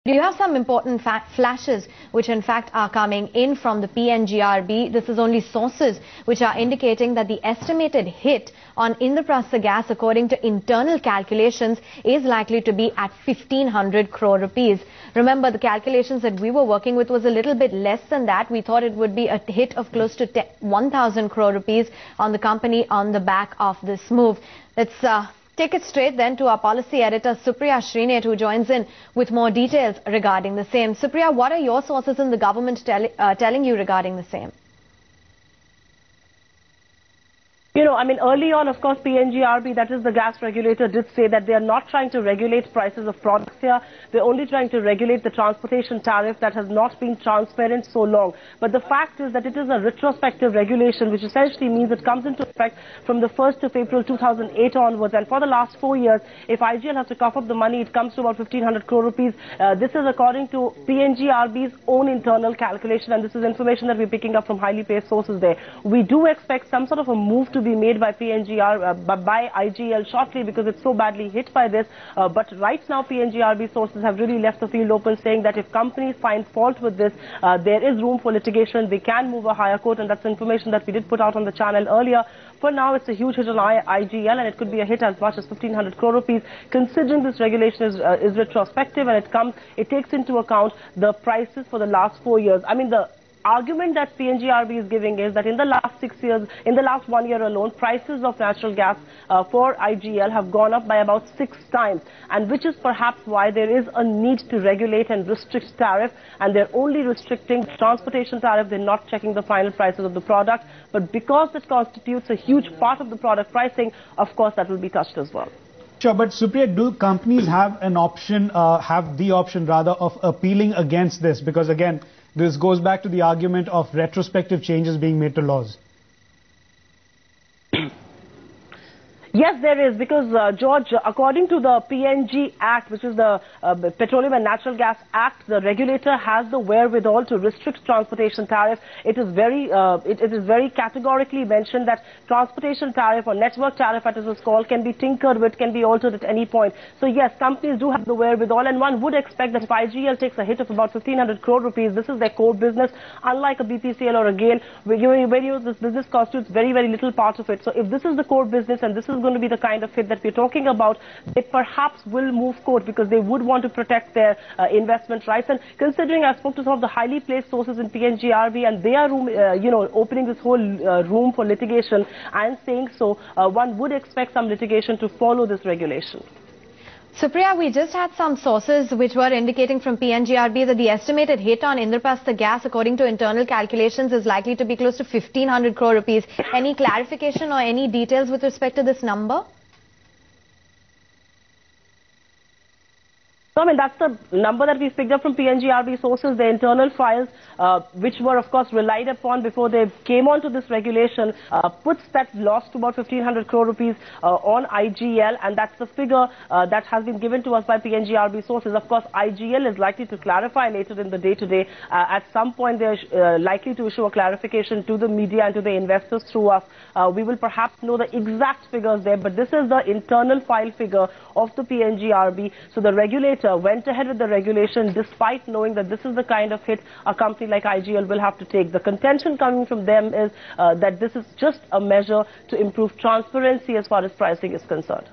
Do you have some important flashes which in fact are coming in from the PNGRB? This is only sources which are indicating that the estimated hit on Indraprastha gas according to internal calculations is likely to be at 1500 crore rupees. Remember, the calculations that we were working with was a little bit less than that. We thought it would be a hit of close to 1000 crore rupees on the company on the back of this move. Let's take it straight then to our policy editor Supriya Srinath, who joins in with more details regarding the same. Supriya, what are your sources in the government telling you regarding the same? Early on, of course, PNGRB, that is the gas regulator, did say that they are not trying to regulate prices of products here. They're only trying to regulate the transportation tariff that has not been transparent so long. But the fact is that it is a retrospective regulation, which essentially means it comes into effect from the 1st of April 2008 onwards. And for the last 4 years, if IGL has to cough up the money, it comes to about 1500 crore rupees. This is according to PNGRB's own internal calculation, and this is information that we're picking up from highly paid sources there. We do expect some sort of a move to be made by by IGL shortly, because it's so badly hit by this. But right now, PNGRB sources have really left the field open, saying that if companies find fault with this, there is room for litigation. They can move a higher court, and that's information that we did put out on the channel earlier. For now, it's a huge hit on IGL, and it could be a hit as much as 1500 crore rupees, considering this regulation is retrospective, and it takes into account the prices for the last 4 years. The argument that PNGRB is giving is that in the last 6 years, in the last 1 year alone, prices of natural gas for IGL have gone up by about 6 times, and which is perhaps why there is a need to regulate and restrict tariff, and they're only restricting transportation tariff. They're not checking the final prices of the product, but because it constitutes a huge part of the product pricing, of course, that will be touched as well. Sure, but Supriya, do companies have an option, have the option rather, of appealing against this? Because again, this goes back to the argument of retrospective changes being made to laws. Yes, there is, because, George, according to the PNG Act, which is the Petroleum and Natural Gas Act, the regulator has the wherewithal to restrict transportation tariff. It is very categorically mentioned that transportation tariff, or network tariff as it is called, can be tinkered with, can be altered at any point. So yes, companies do have the wherewithal, and one would expect that if IGL takes a hit of about 1500 crore rupees, this is their core business, unlike a BPCL or a GAIL, where this business constitutes very, very little part of it. So if this is the core business, and this is going to be the kind of hit that we're talking about, they perhaps will move court, because they would want to protect their investment rights. And considering I spoke to some of the highly placed sources in PNGRB, and they are opening this whole room for litigation and saying so, one would expect some litigation to follow this regulation. Supriya, we just had some sources which were indicating from PNGRB that the estimated hit on Indraprastha gas, according to internal calculations, is likely to be close to 1500 crore rupees. Any clarification or any details with respect to this number? So, that's the number that we've picked up from PNGRB sources. The internal files, which were, of course, relied upon before they came onto this regulation, puts that loss to about 1500 crore rupees on IGL, and that's the figure that has been given to us by PNGRB sources. Of course, IGL is likely to clarify later in the day today. At some point, they're likely to issue a clarification to the media and to the investors through us. We will perhaps know the exact figures there, but this is the internal file figure of the PNGRB. So the regulator went ahead with the regulation despite knowing that this is the kind of hit a company like IGL will have to take. The contention coming from them is that this is just a measure to improve transparency as far as pricing is concerned.